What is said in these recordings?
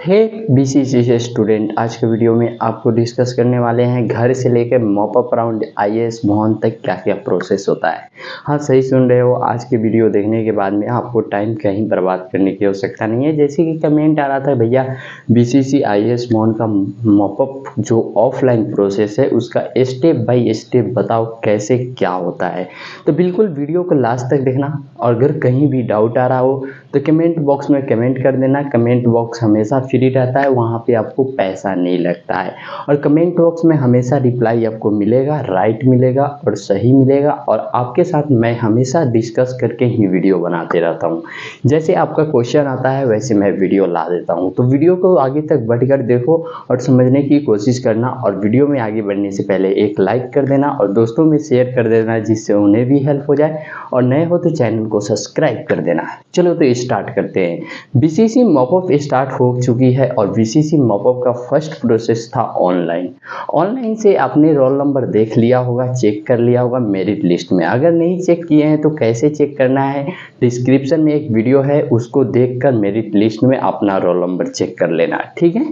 हे BCC से student, आज के वीडियो में आपको डिस्कस करने वाले हैं घर से लेकर मॉपअप राउंड आईएएस भवन तक क्या क्या प्रोसेस होता है। हाँ, सही सुन रहे हो। आज की वीडियो देखने के बाद में आपको टाइम कहीं बर्बाद करने की आवश्यकता नहीं है। जैसे कि कमेंट आ रहा था, भैया बीसीसी आईएएस भवन का मॉपअप जो ऑफलाइन प्रोसेस है उसका स्टेप बाय स्टेप बताओ कैसे क्या होता है। तो बिल्कुल वीडियो को लास्ट तक देखना, और अगर कहीं भी डाउट आ रहा हो तो कमेंट बॉक्स में कमेंट कर देना। कमेंट बॉक्स हमेशा फ्री रहता है, वहाँ पे आपको पैसा नहीं लगता है, और कमेंट बॉक्स में हमेशा रिप्लाई आपको मिलेगा, राइट मिलेगा और सही मिलेगा। और आपके साथ मैं हमेशा डिस्कस करके ही वीडियो बनाते रहता हूँ। जैसे आपका क्वेश्चन आता है वैसे मैं वीडियो ला देता हूँ। तो वीडियो को आगे तक बढ़कर देखो और समझने की कोशिश करना, और वीडियो में आगे बढ़ने से पहले एक लाइक कर देना और दोस्तों में शेयर कर देना, जिससे उन्हें भी हेल्प हो जाए, और नए हो तो चैनल को सब्सक्राइब कर देना। चलो तो स्टार्ट करते हैं। बीसीसी मॉपअप स्टार्ट हो चुकी है, और बीसीसी मॉपअप का फर्स्ट प्रोसेस था ऑनलाइन से आपने रोल नंबर देख लिया होगा, चेक कर लिया होगा मेरिट लिस्ट में। अगर नहीं चेक किए हैं तो कैसे चेक करना है, डिस्क्रिप्शन में एक वीडियो है, उसको देखकर मेरिट लिस्ट में अपना रोल नंबर चेक कर लेना, ठीक है।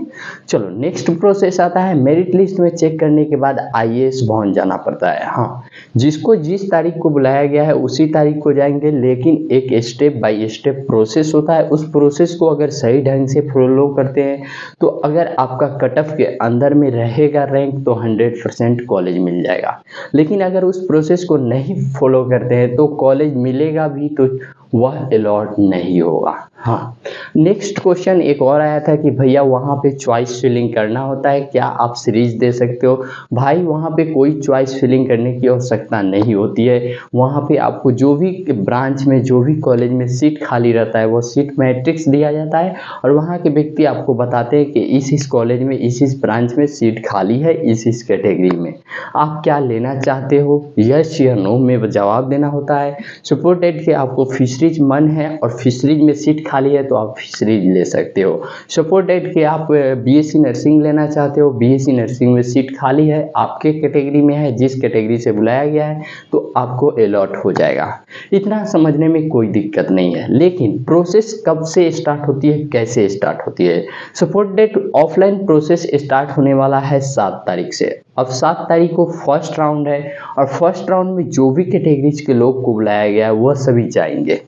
चलो नेक्स्ट प्रोसेस आता है, मेरिट लिस्ट में चेक करने के बाद आईएएस भवन जाना पड़ता है। हाँ, जिसको जिस तारीख को बुलाया गया है उसी तारीख को जाएंगे, लेकिन एक स्टेप बाय स्टेप प्रोसेस होता है। उस प्रोसेस को अगर सही ढंग से फॉलो करते हैं तो अगर आपका कट ऑफ के अंदर में रहेगा रैंक तो 100% कॉलेज मिल जाएगा। लेकिन अगर उस प्रोसेस को नहीं फॉलो करते हैं तो कॉलेज मिलेगा भी तो वह अलॉट नहीं होगा। हाँ, नेक्स्ट क्वेश्चन एक और आया था कि भैया वहाँ पे चॉइस फिलिंग करना होता है, क्या आप सीरीज दे सकते हो? भाई वहाँ पे कोई चॉइस फिलिंग करने की आवश्यकता नहीं होती है। वहाँ पे आपको जो भी ब्रांच में, जो भी कॉलेज में सीट खाली रहता है वो सीट मैट्रिक्स दिया जाता है, और वहाँ के व्यक्ति आपको बताते हैं कि इस कॉलेज में इस ब्रांच में सीट खाली है, इस कैटेगरी में आप क्या लेना चाहते हो, यस या नो में जवाब देना होता है। सपोर्टेड के आपको फिशरीज मन है और फिशरीज में सीट खाली है तो आप फिशरीज ले सकते हो। सपोर्टेड के आप बीएससी नर्सिंग लेना चाहते हो, बीएससी नर्सिंग में सीट खाली है, आपके कैटेगरी में है, जिस कैटेगरी से बुलाया गया है तो आपको अलॉट हो जाएगा। इतना समझने में कोई दिक्कत नहीं है। लेकिन प्रोसेस कब से स्टार्ट होती है, कैसे स्टार्ट होती है? सपोर्टेड ऑफलाइन प्रोसेस स्टार्ट होने वाला है 7 तारीख से। अब 7 तारीख को फर्स्ट राउंड है, और फर्स्ट राउंड में जो भी कैटेगरीज के लोग को बुलाया गया है वह सभी जाएंगे,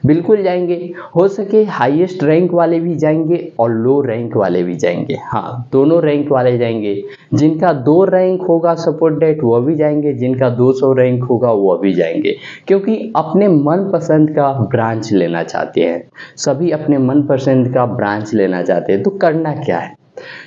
बिल्कुल जाएंगे। हो सके हाईएस्ट रैंक वाले भी जाएंगे और लो रैंक वाले भी जाएंगे। हाँ, दोनों रैंक वाले जाएंगे। जिनका 2 रैंक होगा सपोर्ट डेट वह भी जाएंगे, जिनका 200 रैंक होगा वह भी जाएंगे, क्योंकि अपने मनपसंद का ब्रांच लेना चाहते हैं। सभी अपने मनपसंद का ब्रांच लेना चाहते हैं। तो करना क्या है,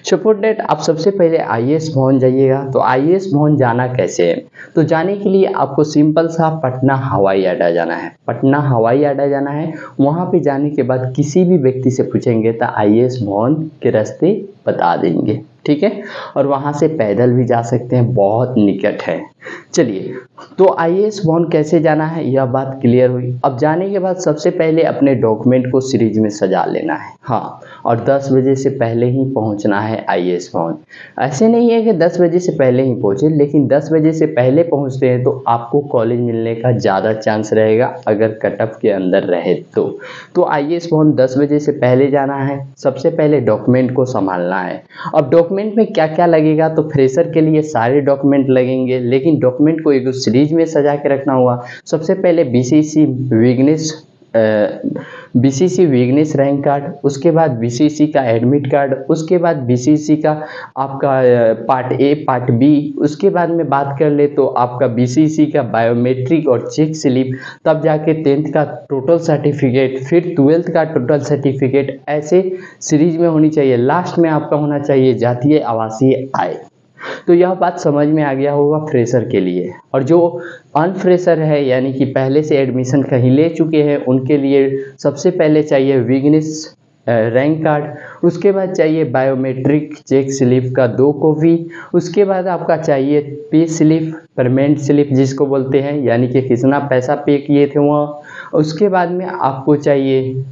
सपोर्ट डेट आप सबसे पहले आईएएस भवन जाइएगा। तो आईएएस भवन जाना कैसे है? तो जाने के लिए आपको सिंपल सा पटना हवाई अड्डा जाना है। पटना हवाई अड्डा जाना है। वहाँ पे जाने के बाद किसी भी व्यक्ति से पूछेंगे तो आईएएस भवन के रास्ते बता देंगे, ठीक है। और वहाँ से पैदल भी जा सकते हैं, बहुत निकट है। चलिए, तो आईएएस भवन कैसे जाना है यह बात क्लियर हुई। अब जाने के बाद सबसे पहले अपने डॉक्यूमेंट को सीरीज में सजा लेना है। हाँ, और 10 बजे से पहले ही पहुंचना है आईएएस भवन। ऐसे नहीं है कि 10 बजे से पहले ही पहुंचे, लेकिन 10 बजे से पहले पहुंचते हैं तो आपको कॉलेज मिलने का ज़्यादा चांस रहेगा, अगर कट ऑफ के अंदर रहे तो आईएएस भवन 10 बजे से पहले जाना है। सबसे पहले डॉक्यूमेंट को संभालना है। अब डॉक्यूमेंट में क्या क्या लगेगा, तो फ्रेशर के लिए सारे डॉक्यूमेंट लगेंगे, लेकिन डॉक्यूमेंट को एक सीरीज में सजा के रखना होगा। सबसे पहले बीसीसी विग्नेस रैंक कार्ड, उसके बीसीसी का बीसीसी का एडमिट कार्ड, उसके बाद बीसीसी का आपका पार्ट ए पार्ट बी, उसके बाद में बात कर ले तो आपका बीसीसी का बायोमेट्रिक और चेक स्लिप, तब जाके 10th का टोटल सर्टिफिकेट, फिर 12th का टोटल सर्टिफिकेट, ऐसे सीरीज में होनी चाहिए। लास्ट में आपका होना चाहिए जातीय आवासीय आय। तो यह बात समझ में आ गया होगा फ्रेशर के लिए। और जो अनफ्रेशर है, यानी कि पहले से एडमिशन कहीं ले चुके हैं, उनके लिए सबसे पहले चाहिए विग्नेस रैंक कार्ड, उसके बाद चाहिए बायोमेट्रिक चेक स्लिप का 2 कॉपी, उसके बाद आपका चाहिए पे स्लिप, पेमेंट स्लिप जिसको बोलते हैं, यानी कि कितना पैसा पे किए थे वह। उसके बाद में आपको चाहिए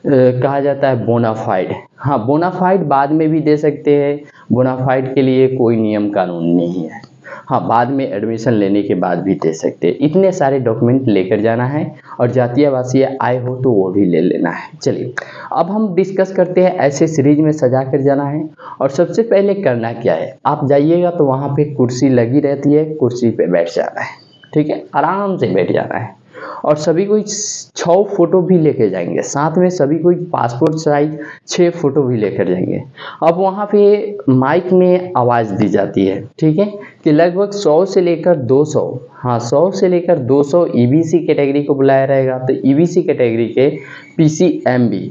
कहा जाता है बोनाफाइड। हाँ, बोनाफाइड बाद में भी दे सकते हैं, बोनाफाइड के लिए कोई नियम कानून नहीं है। हाँ, बाद में एडमिशन लेने के बाद भी दे सकते हैं। इतने सारे डॉक्यूमेंट लेकर जाना है और जातीय आवासीय आय हो तो वो भी ले लेना है। चलिए अब हम डिस्कस करते हैं ऐसे सीरीज में सजा कर जाना है। और सबसे पहले करना क्या है, आप जाइएगा तो वहाँ पे कुर्सी लगी रहती है, कुर्सी पे बैठ जाना है। ठीक है, आराम से बैठ जाना है और सभी कोई 6 फोटो भी लेके जाएंगे, साथ में सभी कोई पासपोर्ट साइज 6 फोटो भी लेकर जाएंगे। अब वहाँ पे माइक में आवाज़ दी जाती है, ठीक है, कि लगभग 100 से लेकर 200, हाँ 100 से लेकर 200 ईबीसी कैटेगरी को बुलाया रहेगा। तो ईबीसी कैटेगरी के पीसीएमबी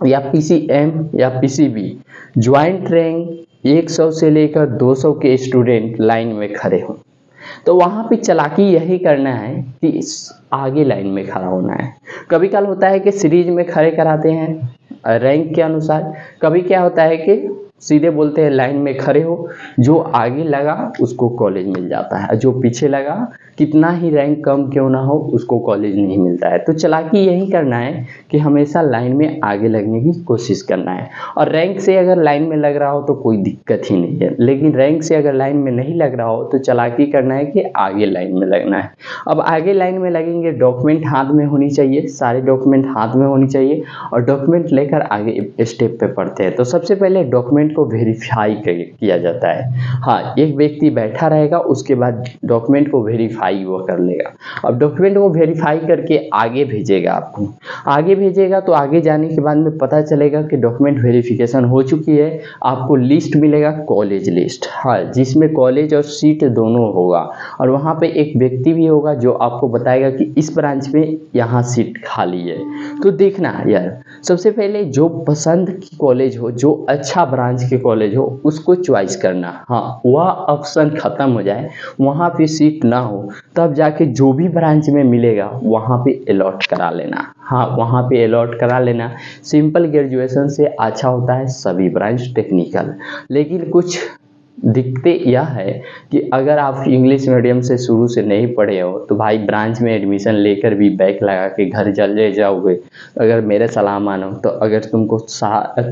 या पीसीएम या पीसीबी ज्वाइंट रैंक 100 से लेकर 200 के स्टूडेंट लाइन में खड़े हों। तो वहाँ पे चालाकी यही करना है कि आगे लाइन में खड़ा होना है। कभी कल होता है कि सीरीज में खड़े कराते हैं रैंक के अनुसार, कभी क्या होता है कि सीधे बोलते हैं लाइन में खड़े हो, जो आगे लगा उसको कॉलेज मिल जाता है, जो पीछे लगा कितना ही रैंक कम क्यों ना हो उसको कॉलेज नहीं मिलता है। तो चालाकी यही करना है कि हमेशा लाइन में आगे लगने की कोशिश करना है। और रैंक से अगर लाइन में लग रहा हो तो कोई दिक्कत ही नहीं है, लेकिन रैंक से अगर लाइन में नहीं लग रहा हो तो चालाकी करना है कि आगे लाइन में लगना है। अब आगे लाइन में लगेंगे, डॉक्यूमेंट हाथ में होनी चाहिए, सारे डॉक्यूमेंट हाथ में होनी चाहिए और डॉक्यूमेंट लेकर आगे स्टेप पे बढ़ते हैं। तो सबसे पहले डॉक्यूमेंट को वेरीफाई किया जाता है। हाँ, एक व्यक्ति बैठा रहेगा, उसके बाद डॉक्यूमेंट को वेरीफाई वो कर लेगा। अब डॉक्यूमेंट को वेरीफाई करके आगे भेजेगा, आपको आगे भेजेगा तो आगे जाने के बाद में पता चलेगा कि डॉक्यूमेंट वेरिफिकेशन हो चुकी है। आपको लिस्ट मिलेगा, कॉलेज लिस्ट, हाँ, जिसमें कॉलेज और सीट दोनों होगा। और वहाँ पे एक व्यक्ति भी होगा जो आपको बताएगा कि इस ब्रांच में यहाँ सीट खाली है। तो देखना यार, सबसे पहले जो पसंद की कॉलेज हो, जो अच्छा ब्रांच के कॉलेज हो, उसको चॉइस करना। हाँ, वह ऑप्शन खत्म हो जाए, वहाँ पे सीट ना हो, तब जाके जो भी ब्रांच में मिलेगा वहाँ पे अलॉट करा लेना। हाँ, वहाँ पे अलॉट करा लेना। सिंपल ग्रेजुएशन से अच्छा होता है सभी ब्रांच टेक्निकल। लेकिन कुछ दिक्कतें यह है कि अगर आप इंग्लिश मीडियम से शुरू से नहीं पढ़े हो तो भाई ब्रांच में एडमिशन लेकर भी बैक लगा के घर चले जाओगे। अगर मेरे सलाह मानो तो अगर तुमको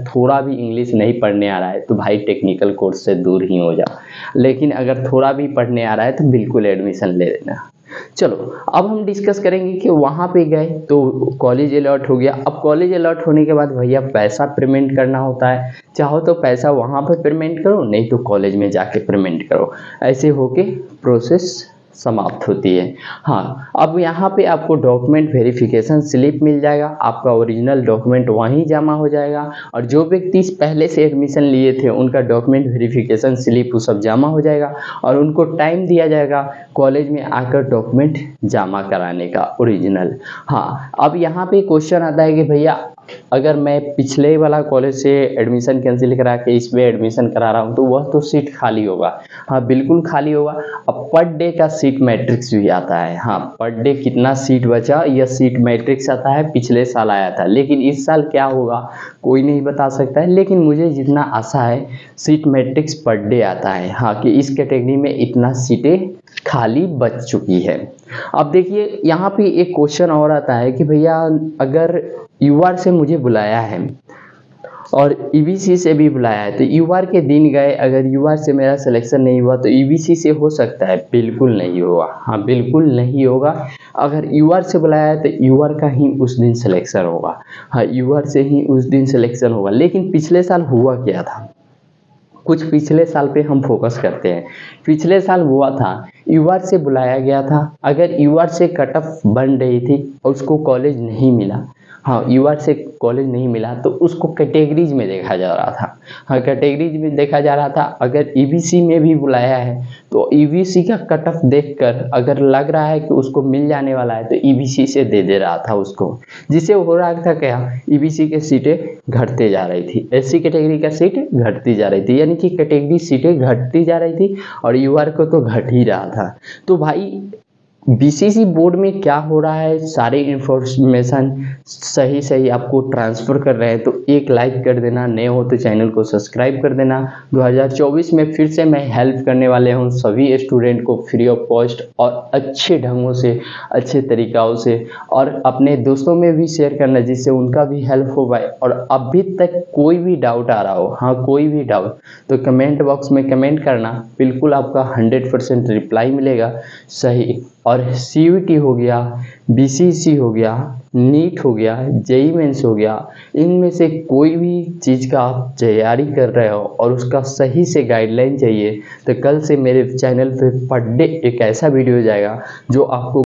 थोड़ा भी इंग्लिश नहीं पढ़ने आ रहा है तो भाई टेक्निकल कोर्स से दूर ही हो जाओ, लेकिन अगर थोड़ा भी पढ़ने आ रहा है तो बिल्कुल एडमिशन ले लेना। चलो अब हम डिस्कस करेंगे कि वहाँ पे गए तो कॉलेज अलॉट हो गया। अब कॉलेज अलॉट होने के बाद भैया पैसा पेमेंट करना होता है, चाहो तो पैसा वहाँ पे पेमेंट करो, नहीं तो कॉलेज में जाके पेमेंट करो। ऐसे होके प्रोसेस समाप्त होती है। हाँ, अब यहाँ पे आपको डॉक्यूमेंट वेरिफिकेशन स्लिप मिल जाएगा, आपका ओरिजिनल डॉक्यूमेंट वहीं जमा हो जाएगा। और जो व्यक्ति पहले से एडमिशन लिए थे उनका डॉक्यूमेंट वेरिफिकेशन स्लिप वो सब जमा हो जाएगा और उनको टाइम दिया जाएगा कॉलेज में आकर डॉक्यूमेंट जमा कराने का ओरिजिनल। हाँ, अब यहाँ पे क्वेश्चन आता है कि भैया अगर मैं पिछले वाला कॉलेज से एडमिशन कैंसिल करा के इस पे एडमिशन करा रहा हूँ तो वह तो सीट खाली होगा। हाँ, बिल्कुल खाली होगा। अब पर डे का सीट मैट्रिक्स भी आता है। हाँ, पर डे कितना सीट बचा यह सीट मैट्रिक्स आता है, पिछले साल आया था, लेकिन इस साल क्या होगा कोई नहीं बता सकता है। लेकिन मुझे जितना आशा है सीट मैट्रिक्स पर डे आता है, हाँ, कि इस कैटेगरी में इतना सीटें खाली बच चुकी है। अब देखिए यहाँ पे एक क्वेश्चन और आता है कि भैया अगर यूआर से मुझे बुलाया है और ईबीसी से भी बुलाया है तो यूआर के दिन गए, अगर यूआर से मेरा सिलेक्शन नहीं हुआ तो ईबीसी से हो सकता है? बिल्कुल नहीं होगा। हाँ, बिल्कुल नहीं होगा। अगर यूआर से बुलाया है तो यूआर का ही उस दिन सिलेक्शन होगा। हाँ, यूआर से ही उस दिन सिलेक्शन होगा। लेकिन पिछले साल हुआ क्या था, कुछ पिछले साल पे हम फोकस करते हैं। पिछले साल हुआ था यूआर से बुलाया गया था, अगर यूआर से कट ऑफ बन रही थी और उसको कॉलेज नहीं मिला, हाँ, यूआर से कॉलेज नहीं मिला तो उसको कैटेगरीज में देखा जा रहा था। हाँ, कैटेगरीज में देखा जा रहा था। अगर ईबीसी में भी बुलाया है तो ईबीसी का कट ऑफ देखकर अगर लग रहा है कि उसको मिल जाने वाला है तो ईबीसी से दे रहा था उसको, जिससे हो रहा था क्या, ईबीसी के सीटें घटते जा रही थी, एससी कैटेगरी का सीट घटती जा रही थी, यानी कि कैटेगरी सीटें घटती जा रही थी और यूआर को तो घट ही रहा था। तो भाई बीसीसी बोर्ड में क्या हो रहा है, सारी इंफॉर्मेशन सही आपको ट्रांसफ़र कर रहे हैं, तो एक लाइक कर देना, नए हो तो चैनल को सब्सक्राइब कर देना। 2024 में फिर से मैं हेल्प करने वाले हूँ सभी स्टूडेंट को फ्री ऑफ कॉस्ट और अच्छे ढंगों से, अच्छे तरीक़ों से, और अपने दोस्तों में भी शेयर करना जिससे उनका भी हेल्प हो पाए। और अभी तक कोई भी डाउट आ रहा हो, हाँ कोई भी डाउट, तो कमेंट बॉक्स में कमेंट करना, बिल्कुल आपका 100% रिप्लाई मिलेगा सही। और सीयूईटी हो गया, बीसीसी हो गया, नीट हो गया, जेईई मेंस हो गया, इनमें से कोई भी चीज़ का आप तैयारी कर रहे हो और उसका सही से गाइडलाइन चाहिए, तो कल से मेरे चैनल पे पर डे एक ऐसा वीडियो जाएगा जो आपको